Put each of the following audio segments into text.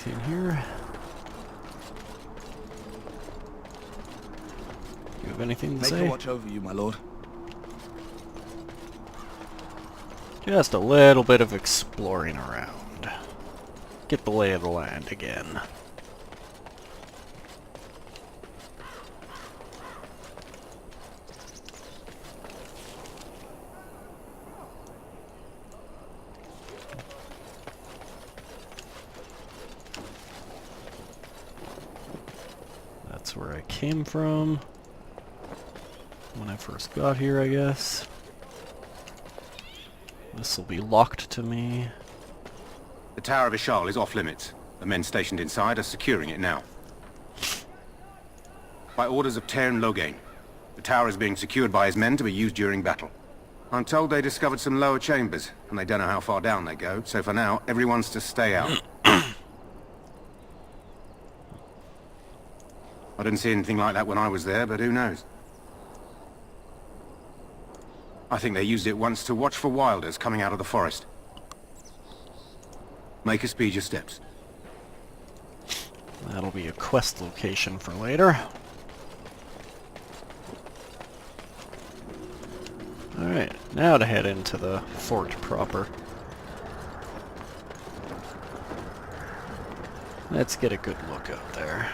anything here? You have anything to say? Make a watch over you, my lord. Just a little bit of exploring around. Get the lay of the land again. That's where I came from when I first got here, I guess. This will be locked to me. The Tower of Ishal is off limits. The men stationed inside are securing it now. By orders of Tairn Loghain, the tower is being secured by his men to be used during battle. I'm told they discovered some lower chambers, and they don't know how far down they go, so for now, everyone's to stay out. I didn't see anything like that when I was there, but who knows? I think they used it once to watch for wilders coming out of the forest. Make us speed your steps. That'll be a quest location for later. Alright, now to head into the fort proper. Let's get a good look out there.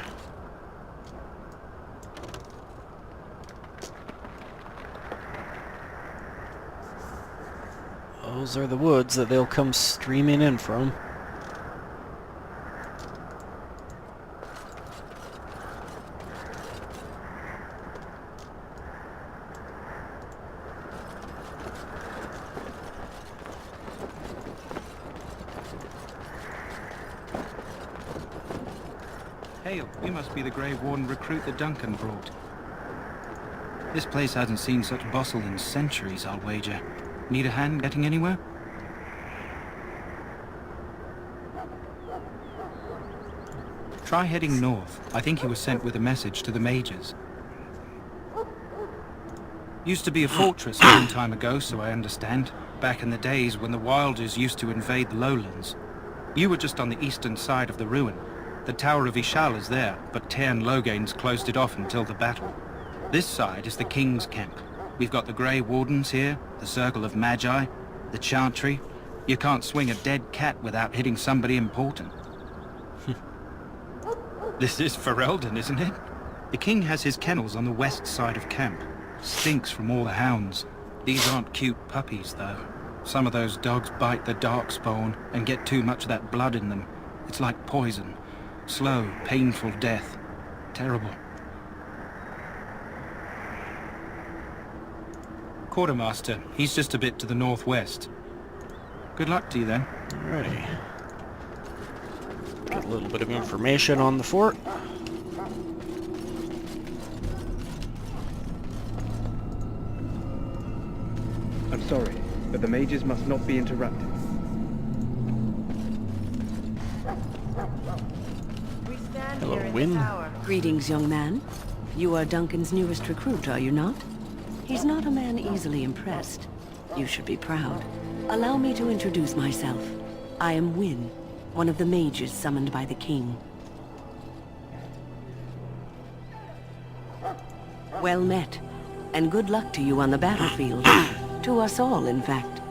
Those are the woods that they'll come streaming in from. Hail, you must be the Grey Warden recruit that Duncan brought. This place hasn't seen such bustle in centuries, I'll wager. Need a hand getting anywhere? Try heading north. I think he was sent with a message to the mages. Used to be a fortress a long time ago, so I understand. Back in the days when the Wilders used to invade the lowlands. You were just on the eastern side of the ruin. The Tower of Ishal is there, but Tairn Loghain's closed it off until the battle. This side is the King's camp. We've got the Grey Wardens here, the Circle of Magi, the Chantry. You can't swing a dead cat without hitting somebody important. This is Ferelden, isn't it? The King has his kennels on the west side of camp. Stinks from all the hounds. These aren't cute puppies, though. Some of those dogs bite the darkspawn and get too much of that blood in them. It's like poison. Slow, painful death. Terrible. Quartermaster, he's just a bit to the northwest. Good luck to you then. Alrighty. Get a little bit of information on the fort. I'm sorry, but the mages must not be interrupted. Hello, Wynne. Greetings, young man. You are Duncan's newest recruit, are you not? He's not a man easily impressed. You should be proud. Allow me to introduce myself. I am Wynne, one of the mages summoned by the king. Well met, and good luck to you on the battlefield. To us all, in fact.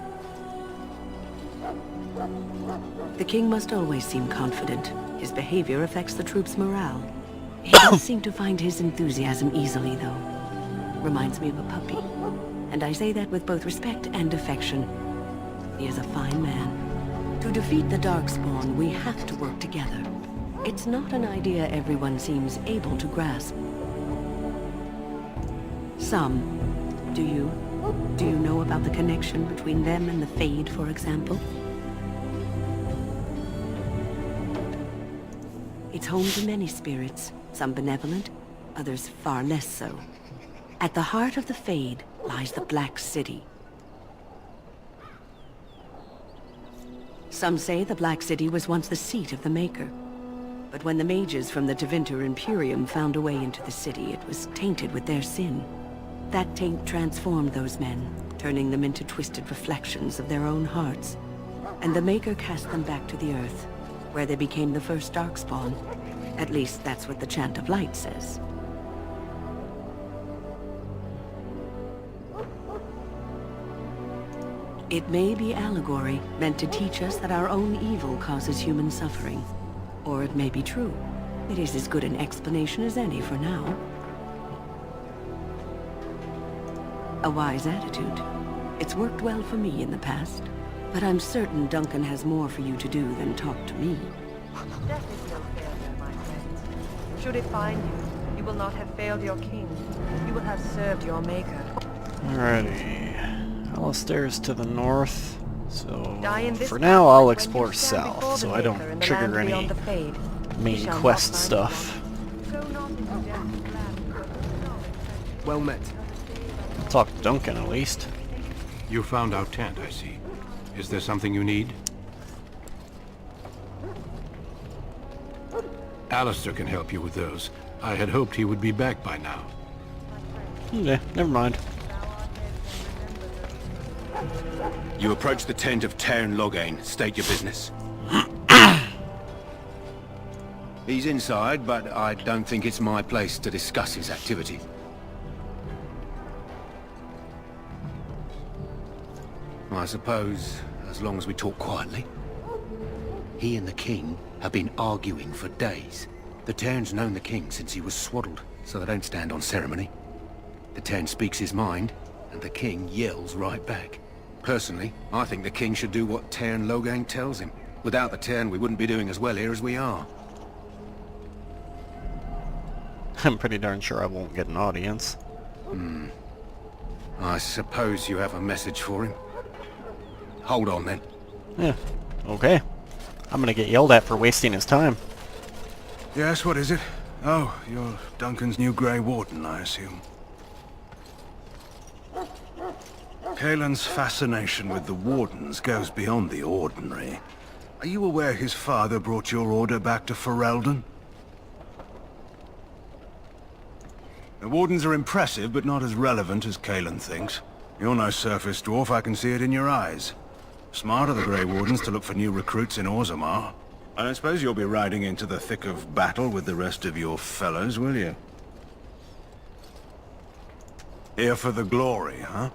The king must always seem confident. His behavior affects the troops' morale. He doesn't seem to find his enthusiasm easily, though. Reminds me of a puppy. And I say that with both respect and affection. He is a fine man. To defeat the Darkspawn, we have to work together. It's not an idea everyone seems able to grasp. Some. Do you? Do you know about the connection between them and the Fade, for example? It's home to many spirits, some benevolent, others far less so. At the heart of the Fade lies the Black City. Some say the Black City was once the seat of the Maker. But when the mages from the Tevinter Imperium found a way into the city, it was tainted with their sin. That taint transformed those men, turning them into twisted reflections of their own hearts. And the Maker cast them back to the earth, where they became the first Darkspawn. At least that's what the Chant of Light says. It may be allegory, meant to teach us that our own evil causes human suffering. Or it may be true. It is as good an explanation as any for now. A wise attitude. It's worked well for me in the past. But I'm certain Duncan has more for you to do than talk to me. Death is no failure, my friends. Should it find you, you will not have failed your king. You will have served your maker. Alrighty. Alistair's to the north, so Die in this for now I'll when explore you stand south, before the so I Maker don't in the trigger land any beyond the Fade. You main shall not quest find stuff. one. Go not into death's land. Well met. Talk to Duncan at least. You found our tent, I see. Is there something you need? Alistair can help you with those. I had hoped he would be back by now. Yeah, never mind. You approach the tent of Tairn Loghain. State your business. He's inside, but I don't think it's my place to discuss his activity. I suppose, as long as we talk quietly. He and the king have been arguing for days. The Tairn's known the king since he was swaddled, so they don't stand on ceremony. The Tairn speaks his mind, and the king yells right back. Personally, I think the king should do what Tairn Loghain tells him. Without the Tairn, we wouldn't be doing as well here as we are. I'm pretty darn sure I won't get an audience. I suppose you have a message for him. Hold on, then. Yeah, okay. I'm gonna get yelled at for wasting his time. Yes, what is it? Oh, you're Duncan's new Grey Warden, I assume. Kaelin's fascination with the Wardens goes beyond the ordinary. Are you aware his father brought your order back to Ferelden? The Wardens are impressive, but not as relevant as Kaelin thinks. You're no surface dwarf, I can see it in your eyes. Smart of the Grey Wardens to look for new recruits in Orzammar. I don't suppose you'll be riding into the thick of battle with the rest of your fellows, will you? Here for the glory, huh?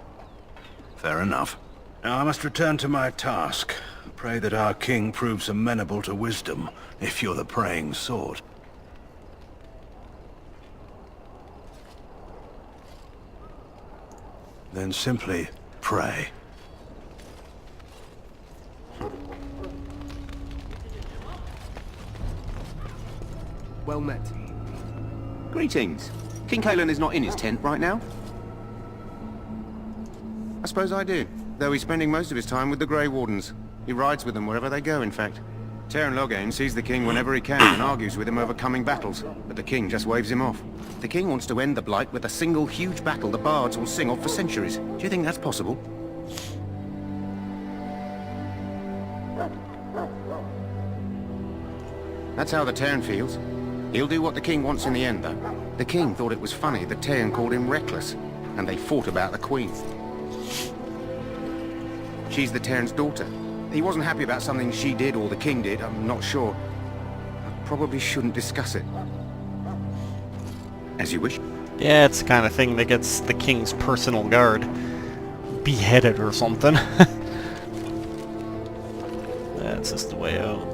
Fair enough. Now I must return to my task. Pray that our king proves amenable to wisdom, if you're the praying sort. Then simply pray. Well met. Greetings. King Kaelin is not in his tent right now? I suppose I do, though he's spending most of his time with the Grey Wardens. He rides with them wherever they go, in fact. Tairn Loghain sees the king whenever he can and argues with him over coming battles, but the king just waves him off. The king wants to end the Blight with a single huge battle the bards will sing of for centuries. Do you think that's possible? That's how the Tairn feels. He'll do what the king wants in the end, though. The king thought it was funny that Tairn called him reckless, and they fought about the queen. She's the Tairn's daughter. He wasn't happy about something she did or the king did, I'm not sure. I probably shouldn't discuss it. As you wish. Yeah, it's the kind of thing that gets the king's personal guard beheaded or something. That's just the way out.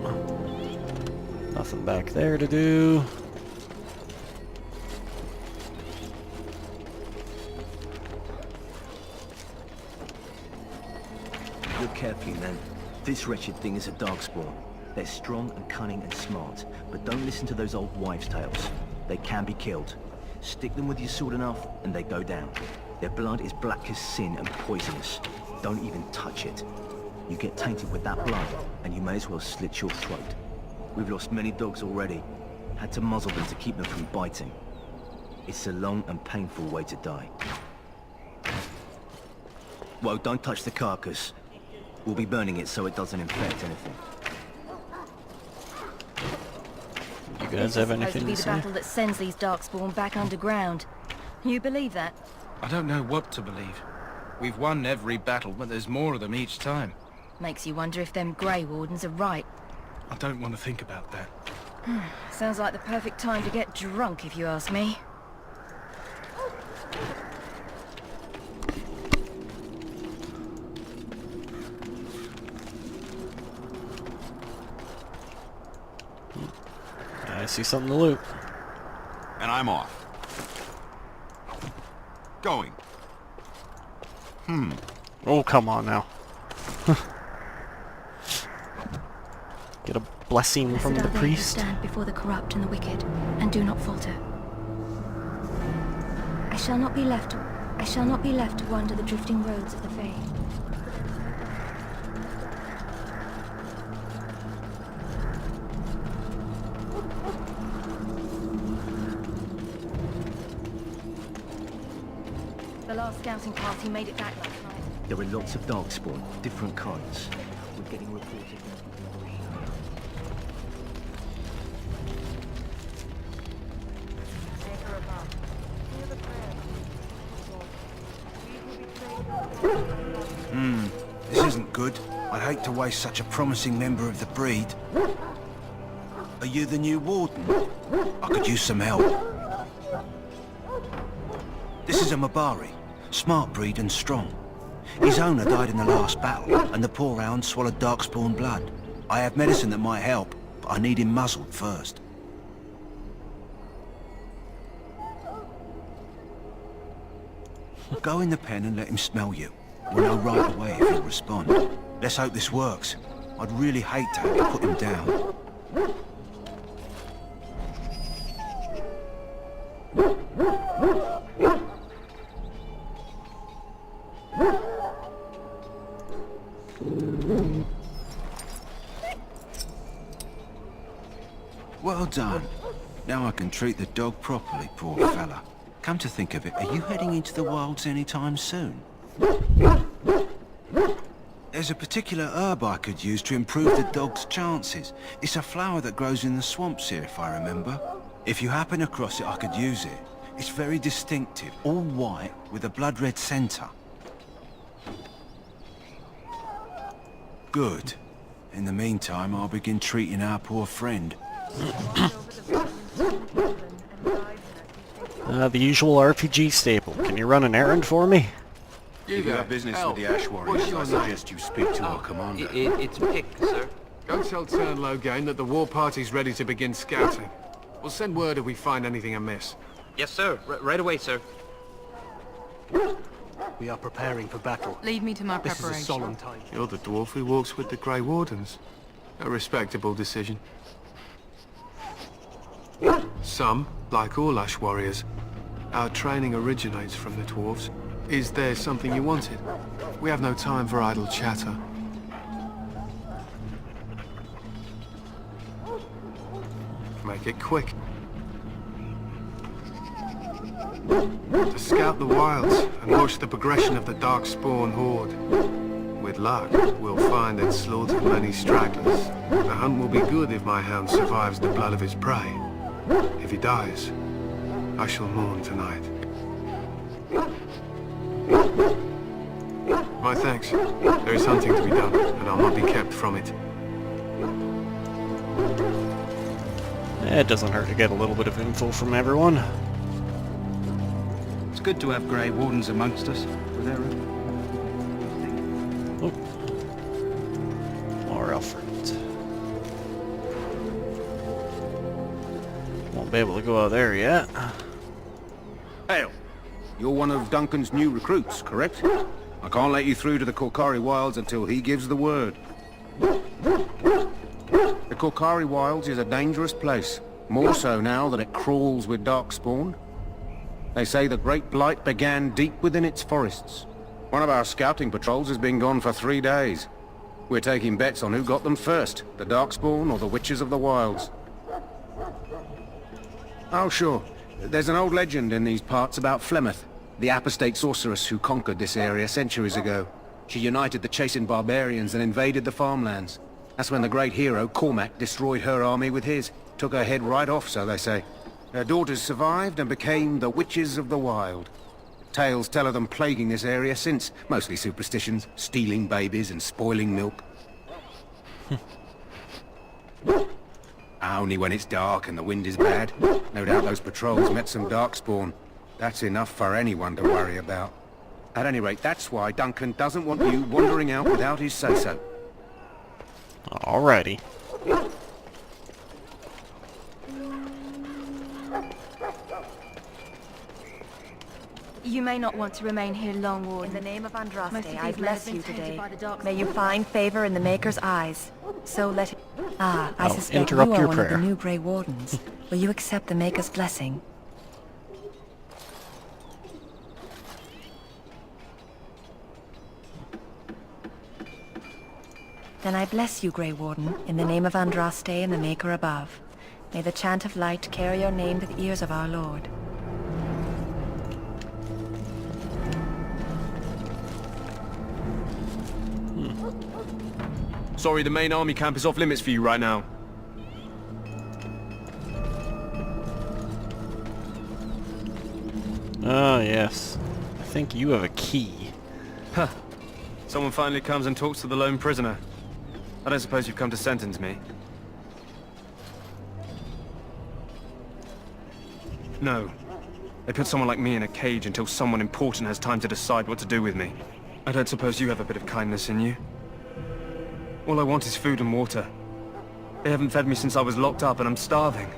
Nothing back there to do. Look carefully, man. This wretched thing is a darkspawn. They're strong and cunning and smart, but don't listen to those old wives' tales. They can be killed. Stick them with your sword enough, and they go down. Their blood is black as sin and poisonous. Don't even touch it. You get tainted with that blood, and you may as well slit your throat. We've lost many dogs already. Had to muzzle them to keep them from biting. It's a long and painful way to die. Well, don't touch the carcass. We'll be burning it so it doesn't infect anything. You guys have anything to This is supposed to be the say? battle that sends these Darkspawn back underground. You believe that? I don't know what to believe. We've won every battle, but there's more of them each time. Makes you wonder if them Grey Wardens are right. I don't want to think about that. Sounds like the perfect time to get drunk, if you ask me. I see something to loot. And I'm off. Going. Oh, come on now. Get a blessing from Blessed the are they who priest. stand before the corrupt and the wicked, and do not falter. I shall not be left to wander the drifting roads of the Fae. The last scouting party made it back last night. There are lots of darkspawn, different kinds. We're getting reported. Anchor above. Hear the prayer. This isn't good. I'd hate to waste such a promising member of the breed. Are you the new warden? I could use some help. This is a Mabari. Smart breed and strong. His owner died in the last battle, and the poor hound swallowed darkspawn blood. I have medicine that might help, but I need him muzzled first. Go in the pen and let him smell you. We'll know right away if he'll respond. Let's hope this works. I'd really hate to have to put him down. Well done. Now I can treat the dog properly, poor fella. Come to think of it, are you heading into the wilds anytime soon? There's a particular herb I could use to improve the dog's chances. It's a flower that grows in the swamps here, if I remember. If you happen across it, I could use it. It's very distinctive, all white with a blood-red centre. Good. In the meantime, I'll begin treating our poor friend. The usual RPG staple. Can you run an errand for me? If you have business with the Ash Warriors, I suggest you speak to our commander. It's Pick, sir. Go tell Turnlow again that the war party's ready to begin scouting. We'll send word if we find anything amiss. Yes, sir. Right away, sir. We are preparing for battle. Lead me to my This preparation. is a solemn time. You're the dwarf who walks with the Grey Wardens. A respectable decision. Some, like all Ash Warriors, our training originates from the dwarves. Is there something you wanted? We have no time for idle chatter. Make it quick. To scout the wilds and watch the progression of the Darkspawn horde. With luck, we'll find and slaughter many stragglers. The hunt will be good if my hound survives the blood of his prey. If he dies, I shall mourn tonight. My thanks. There is hunting to be done, and I'll not be kept from it. It doesn't hurt to get a little bit of info from everyone. It's good to have Grey Wardens amongst us. With their More Alfred. Won't be able to go out there yet. Hail! You're one of Duncan's new recruits, correct? I can't let you through to the Korkari Wilds until he gives the word. The Korkari Wilds is a dangerous place. More so now that it crawls with darkspawn. They say the Great Blight began deep within its forests. One of our scouting patrols has been gone for 3 days. We're taking bets on who got them first, the Darkspawn or the Witches of the Wilds. Oh, sure. There's an old legend in these parts about Flemeth, the apostate sorceress who conquered this area centuries ago. She united the chasing barbarians and invaded the farmlands. That's when the great hero, Cormac, destroyed her army with his. Took her head right off, so they say. Her daughters survived and became the Witches of the Wild. Tales tell of them plaguing this area since, mostly superstitions, stealing babies and spoiling milk. Only when it's dark and the wind is bad. No doubt those patrols met some darkspawn. That's enough for anyone to worry about. At any rate, that's why Duncan doesn't want you wandering out without his say-so. Alrighty. You may not want to remain here long, Warden. In the name of Andraste, Most of I these men bless have you been tainted today. by the dark May you spirits. find favor in the Maker's eyes. So let it... Ah, I I'll suspect you interrupt are your one of the prayer. new Grey Wardens. Will you accept the Maker's blessing? Then I bless you, Grey Warden, in the name of Andraste and the Maker above. May the chant of light carry your name to the ears of our Lord. Sorry, the main army camp is off limits for you right now. Oh, yes. I think you have a key. Huh. Someone finally comes and talks to the lone prisoner. I don't suppose you've come to sentence me. No. They put someone like me in a cage until someone important has time to decide what to do with me. I don't suppose you have a bit of kindness in you? All I want is food and water. They haven't fed me since I was locked up and I'm starving.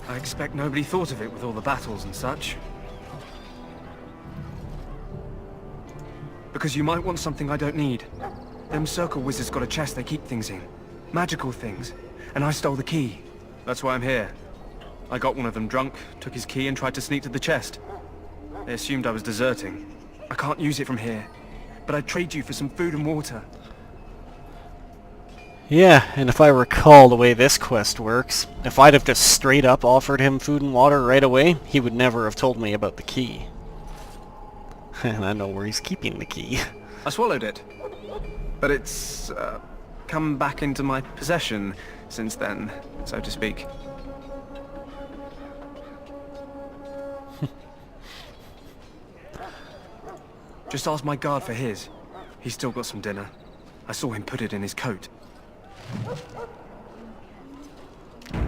I expect nobody thought of it with all the battles and such. Because you might want something I don't need. Them circle wizards got a chest they keep things in. Magical things. And I stole the key. That's why I'm here. I got one of them drunk, took his key and tried to sneak to the chest. They assumed I was deserting. I can't use it from here. But I'd trade you for some food and water. Yeah, and if I recall the way this quest works, if I'd have just straight up offered him food and water right away, he would never have told me about the key. And I know where he's keeping the key. I swallowed it. But it's, come back into my possession since then, so to speak. Just ask my guard for his. He's still got some dinner. I saw him put it in his coat.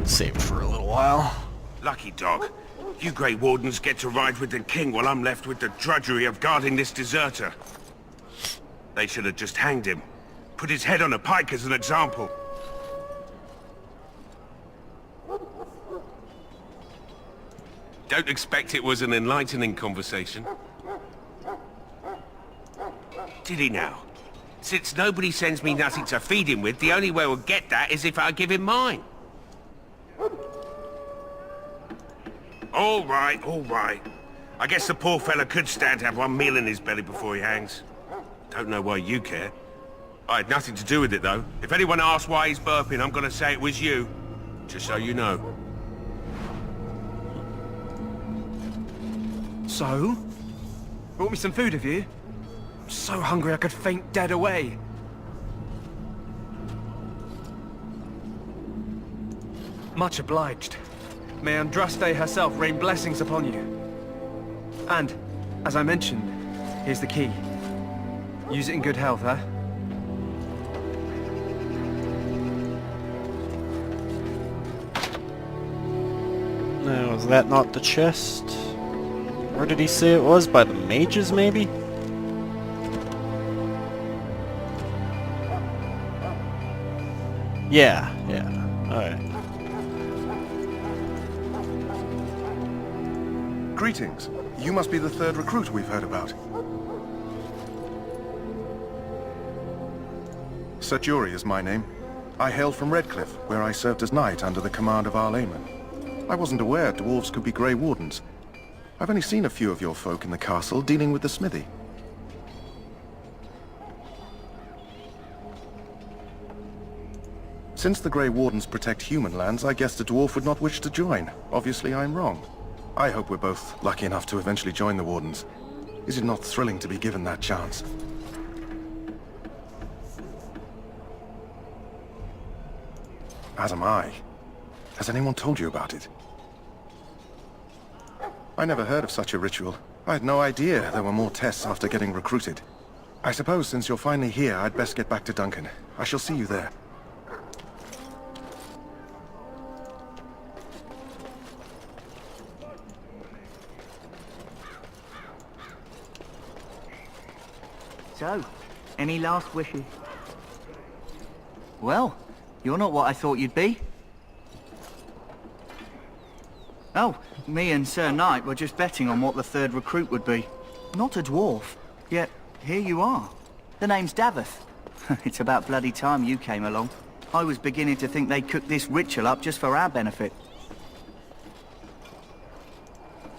Save it for a little while. Lucky dog. You Grey Wardens get to ride with the king while I'm left with the drudgery of guarding this deserter. They should have just hanged him. Put his head on a pike as an example. Don't expect it was an enlightening conversation. Did he now? Since nobody sends me nothing to feed him with, the only way we'll get that is if I give him mine. All right, all right. I guess the poor fella could stand to have one meal in his belly before he hangs. Don't know why you care. I had nothing to do with it, though. If anyone asks why he's burping, I'm gonna say it was you. Just so you know. So? Brought me some food, have you? I'm so hungry I could faint dead away. Much obliged. May Andraste herself rain blessings upon you. And, as I mentioned, here's the key. Use it in good health, huh? Now, is that not the chest? Where did he say it was? By the mages, maybe? Yeah. Alright. Greetings. You must be the third recruit we've heard about. Sir Jury is my name. I hail from Redcliffe, where I served as knight under the command of Arl Eamon. I wasn't aware dwarves could be Grey Wardens. I've only seen a few of your folk in the castle dealing with the smithy. Since the Grey Wardens protect human lands, I guess the dwarf would not wish to join. Obviously, I'm wrong. I hope we're both lucky enough to eventually join the Wardens. Is it not thrilling to be given that chance? As am I. Has anyone told you about it? I never heard of such a ritual. I had no idea there were more tests after getting recruited. I suppose since you're finally here, I'd best get back to Duncan. I shall see you there. So, any last wishes? Well, you're not what I thought you'd be. Oh, me and Sir Knight were just betting on what the third recruit would be. Not a dwarf, yet here you are. The name's Daveth. It's about bloody time you came along. I was beginning to think they cooked this ritual up just for our benefit.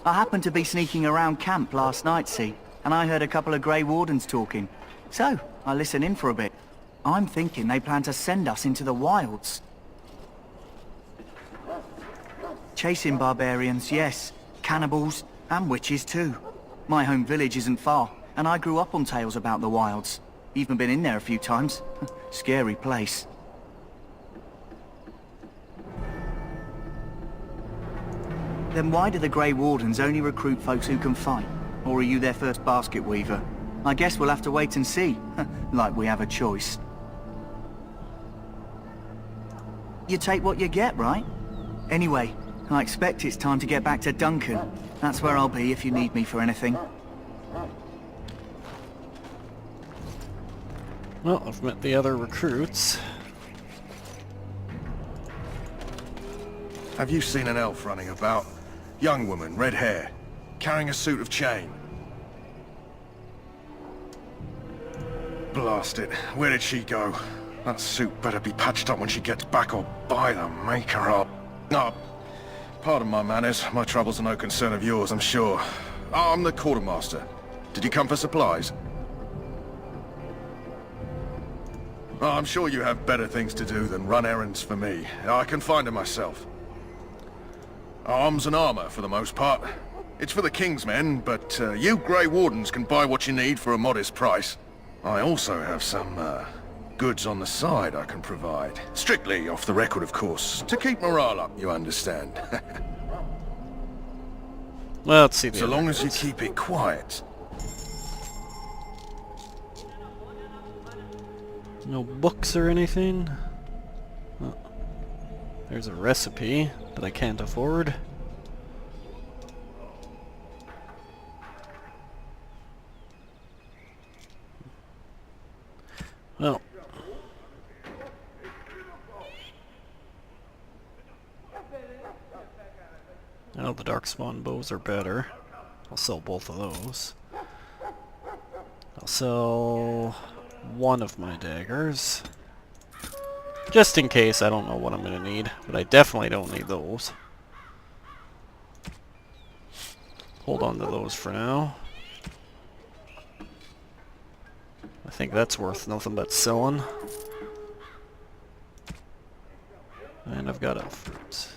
I happened to be sneaking around camp last night, see, and I heard a couple of Grey Wardens talking. So, I listened in for a bit. I'm thinking they plan to send us into the wilds. Chasing barbarians, yes. Cannibals, and witches too. My home village isn't far, and I grew up on tales about the wilds. Even been in there a few times. Scary place. Then why do the Grey Wardens only recruit folks who can fight? Or are you their first basket weaver? I guess we'll have to wait and see. Like we have a choice. You take what you get, right? Anyway, I expect it's time to get back to Duncan. That's where I'll be if you need me for anything. Well, I've met the other recruits. Have you seen an elf running about? Young woman, red hair, carrying a suit of chain. Blast it. Where did she go? That suit better be patched up when she gets back, or by the maker up. No, pardon my manners. My troubles are no concern of yours, I'm sure. I'm the quartermaster. Did you come for supplies? Oh, I'm sure you have better things to do than run errands for me. I can find them myself. Arms and armor, for the most part. It's for the King's men, but you Grey Wardens can buy what you need for a modest price. I also have some, goods on the side I can provide. Strictly off the record, of course. To keep morale up, you understand. Well, let's see. So long as you keep it quiet. No books or anything. Oh, there's a recipe that I can't afford. Well. Oh, the Darkspawn bows are better. I'll sell both of those. I'll sell one of my daggers. Just in case. I don't know what I'm going to need, but I definitely don't need those. Hold on to those for now. I think that's worth nothing but selling. And I've got elf fruits.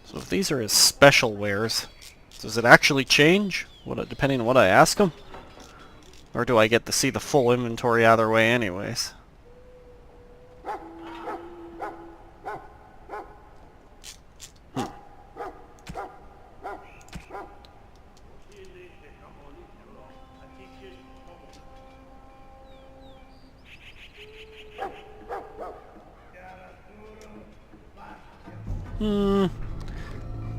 So if these are his special wares, does it actually change? Depending on what I ask him? Or do I get to see the full inventory either way anyways?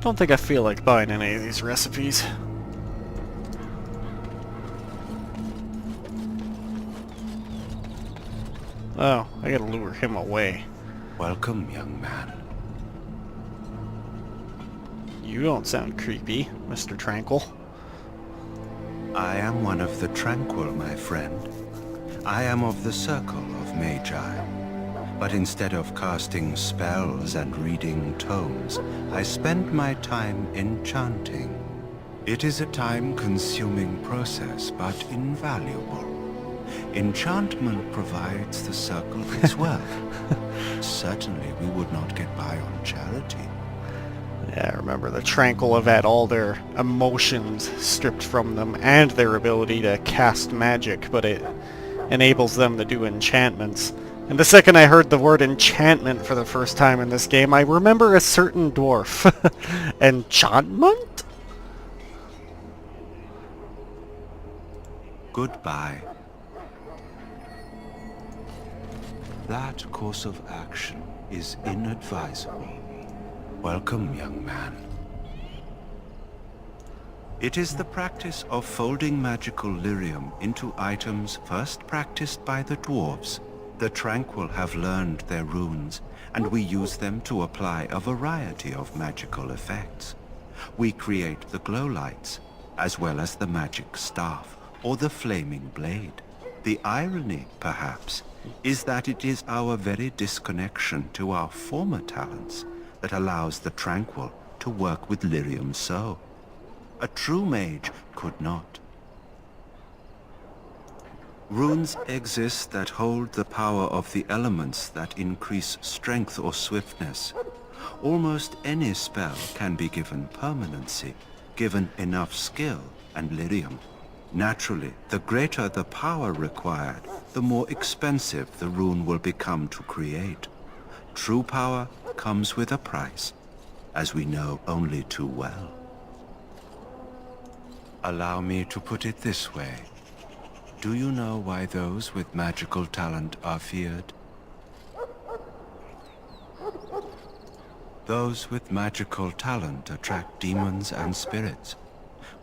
Don't think I feel like buying any of these recipes. Oh, I gotta lure him away. Welcome, young man. You don't sound creepy, Mr. Tranquil. I am one of the Tranquil, my friend. I am of the Circle of Magi. But instead of casting spells and reading tomes, I spend my time enchanting. It is a time-consuming process, but invaluable. Enchantment provides the Circle its wealth. Certainly we would not get by on charity. Yeah, I remember the Tranquil have had all their emotions stripped from them and their ability to cast magic, but it enables them to do enchantments. And the second I heard the word enchantment for the first time in this game, I remember a certain dwarf. Enchantment? Goodbye. That course of action is inadvisable. Welcome, young man. It is the practice of folding magical lyrium into items first practiced by the dwarves. The Tranquil have learned their runes, and we use them to apply a variety of magical effects. We create the glow lights, as well as the magic staff, or the flaming blade. The irony, perhaps, is that it is our very disconnection to our former talents that allows the Tranquil to work with lyrium so. A true mage could not. Runes exist that hold the power of the elements that increase strength or swiftness. Almost any spell can be given permanency, given enough skill and lyrium. Naturally, the greater the power required, the more expensive the rune will become to create. True power comes with a price, as we know only too well. Allow me to put it this way. Do you know why those with magical talent are feared? Those with magical talent attract demons and spirits.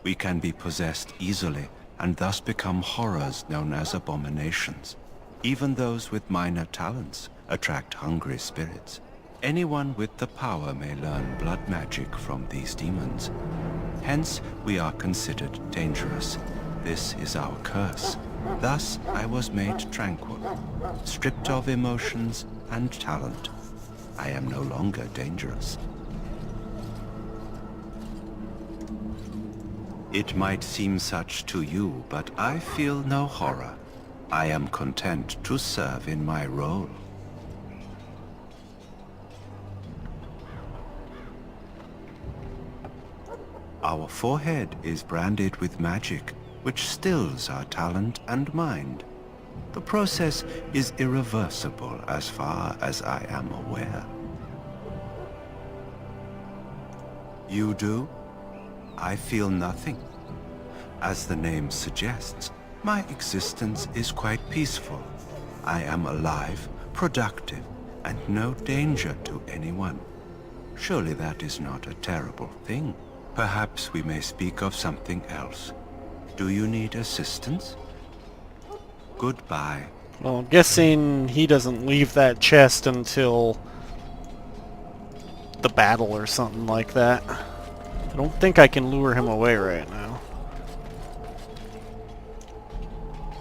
We can be possessed easily, and thus become horrors known as abominations. Even those with minor talents attract hungry spirits. Anyone with the power may learn blood magic from these demons. Hence, we are considered dangerous. This is our curse. Thus, I was made tranquil, stripped of emotions and talent. I am no longer dangerous. It might seem such to you, but I feel no horror. I am content to serve in my role. Our forehead is branded with magic, which stills our talent and mind. The process is irreversible as far as I am aware. You do? I feel nothing. As the name suggests, my existence is quite peaceful. I am alive, productive, and no danger to anyone. Surely that is not a terrible thing. Perhaps we may speak of something else. Do you need assistance? Goodbye. Well, I'm guessing he doesn't leave that chest until the battle or something like that. I don't think I can lure him away right now.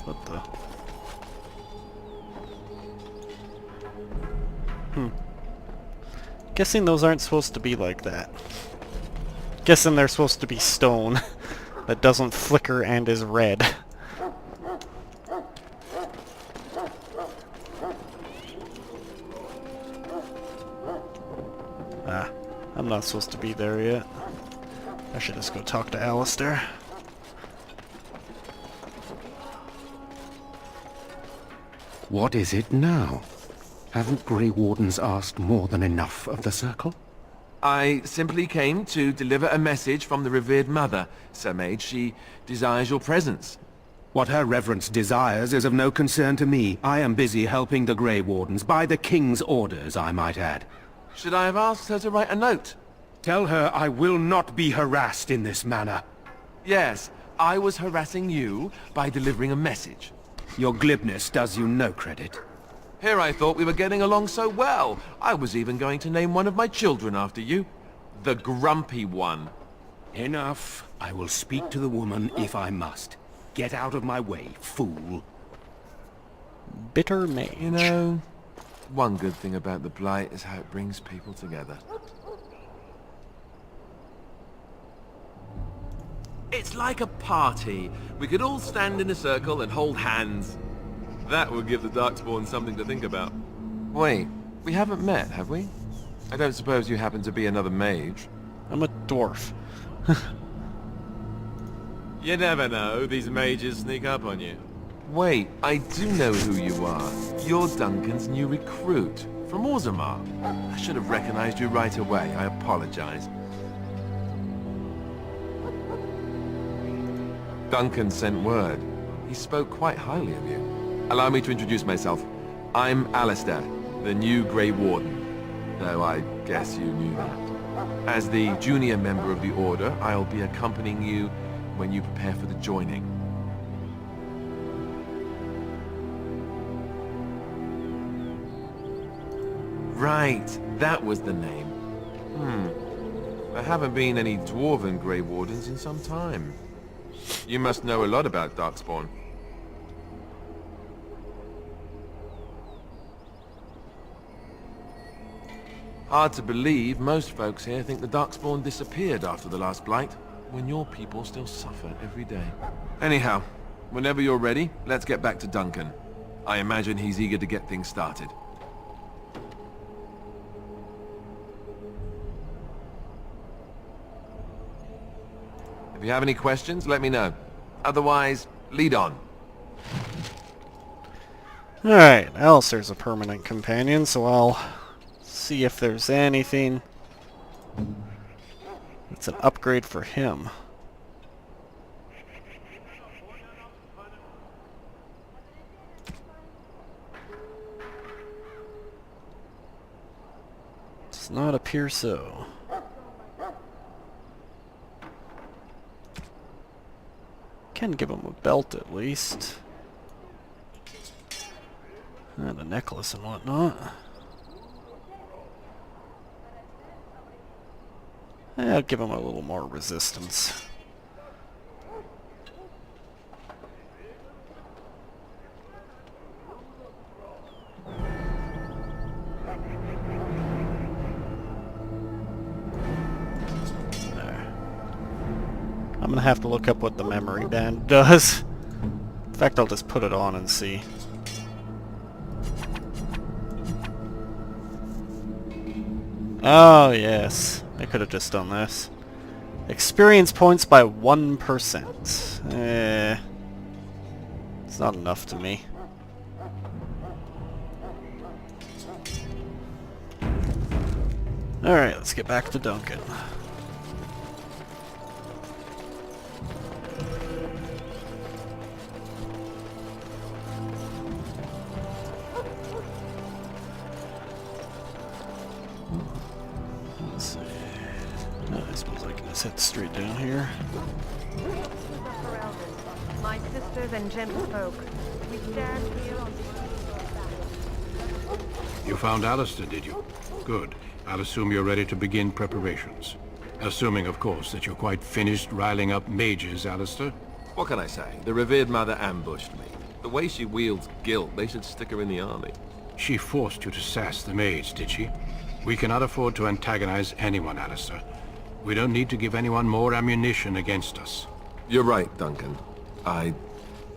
What the? Guessing those aren't supposed to be like that. Guessing they're supposed to be stone that doesn't flicker and is red. Ah, I'm not supposed to be there yet. I should just go talk to Alistair. What is it now? Haven't Grey Wardens asked more than enough of the Circle? I simply came to deliver a message from the revered mother, Sir Mage. She desires your presence. What her reverence desires is of no concern to me. I am busy helping the Grey Wardens, by the King's orders, I might add. Should I have asked her to write a note? Tell her I will not be harassed in this manner. Yes, I was harassing you by delivering a message. Your glibness does you no credit. Here I thought we were getting along so well. I was even going to name one of my children after you. The Grumpy One. Enough. I will speak to the woman if I must. Get out of my way, fool. Bitter mage. You know, one good thing about the Blight is how it brings people together. It's like a party. We could all stand in a circle and hold hands. That would give the Darkspawn something to think about. Wait, we haven't met, have we? I don't suppose you happen to be another mage? I'm a dwarf. You never know, these mages sneak up on you. Wait, I do know who you are. You're Duncan's new recruit, from Orzammar. I should have recognized you right away. I apologize. Duncan sent word. He spoke quite highly of you. Allow me to introduce myself. I'm Alistair, the new Grey Warden, though I guess you knew that. As the junior member of the Order, I'll be accompanying you when you prepare for the joining. Right, that was the name. There haven't been any Dwarven Grey Wardens in some time. You must know a lot about Darkspawn. Hard to believe, most folks here think the Darkspawn disappeared after the last Blight, when your people still suffer every day. Anyhow, whenever you're ready, let's get back to Duncan. I imagine he's eager to get things started. If you have any questions, let me know. Otherwise, lead on. Alright, Alistair's a permanent companion, so I'll see if there's anything that's an upgrade for him. Does not appear so. Can give him a belt at least. And a necklace and whatnot. I'll give him a little more resistance. I'm gonna have to look up what the memory band does. In fact, I'll just put it on and see. Oh, yes. I could have just done this. Experience points by 1%. It's not enough to me. Alright, let's get back to Duncan. Let's see. No, I suppose I can just head straight down here. My sisters and gentlefolk, we stand here on the... You found Alistair, did you? Good. I'll assume you're ready to begin preparations. Assuming, of course, that you're quite finished riling up mages, Alistair. What can I say? The revered mother ambushed me. The way she wields guilt, they should stick her in the army. She forced you to sass the mage, did she? We cannot afford to antagonize anyone, Alistair. We don't need to give anyone more ammunition against us. You're right, Duncan. I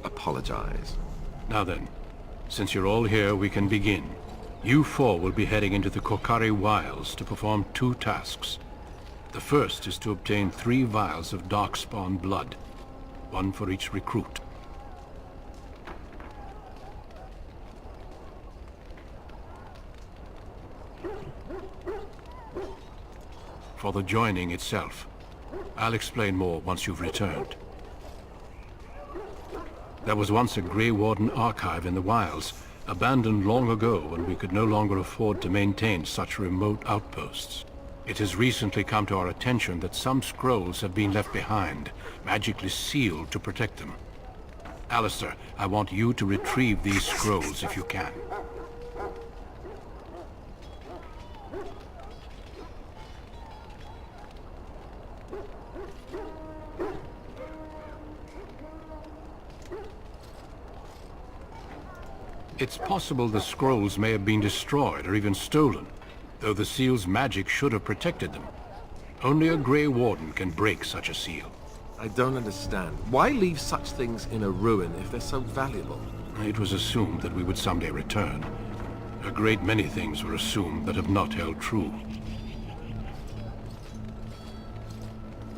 apologize. Now then, since you're all here, we can begin. You four will be heading into the Kokari Wilds to perform 2 tasks. The first is to obtain 3 vials of Darkspawn blood, 1 for each recruit. For the joining itself, I'll explain more once you've returned. There was once a Grey Warden archive in the wilds, abandoned long ago when we could no longer afford to maintain such remote outposts. It has recently come to our attention that some scrolls have been left behind, magically sealed to protect them. Alistair, I want you to retrieve these scrolls if you can. It's possible the scrolls may have been destroyed or even stolen, though the seal's magic should have protected them. Only a Grey Warden can break such a seal. I don't understand. Why leave such things in a ruin if they're so valuable? It was assumed that we would someday return. A great many things were assumed that have not held true.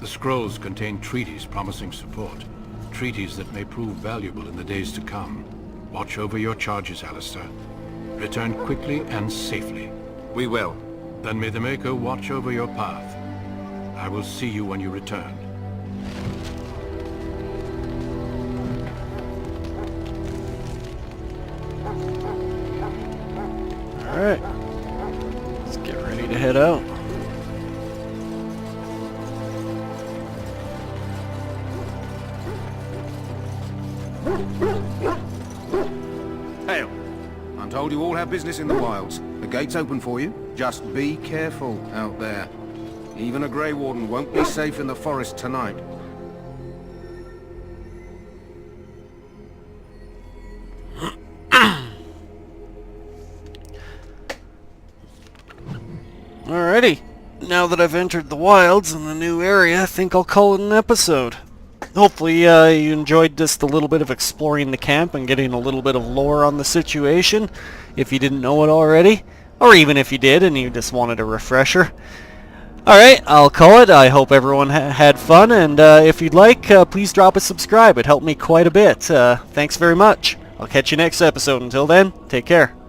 The scrolls contain treaties promising support. treaties that may prove valuable in the days to come. Watch over your charges, Alistair. Return quickly and safely. We will. Then may the Maker watch over your path. I will see you when you return. Alright. Let's get ready to head out. Hail. I'm told you all have business in the wilds. The gate's open for you. Just be careful out there. Even a Grey Warden won't be safe in the forest tonight. Alrighty. Now that I've entered the wilds in the new area, I think I'll call it an episode. Hopefully you enjoyed just a little bit of exploring the camp and getting a little bit of lore on the situation, if you didn't know it already. Or even if you did and you just wanted a refresher. Alright, I'll call it. I hope everyone had fun, and if you'd like, please drop a subscribe. It helped me quite a bit. Thanks very much. I'll catch you next episode. Until then, take care.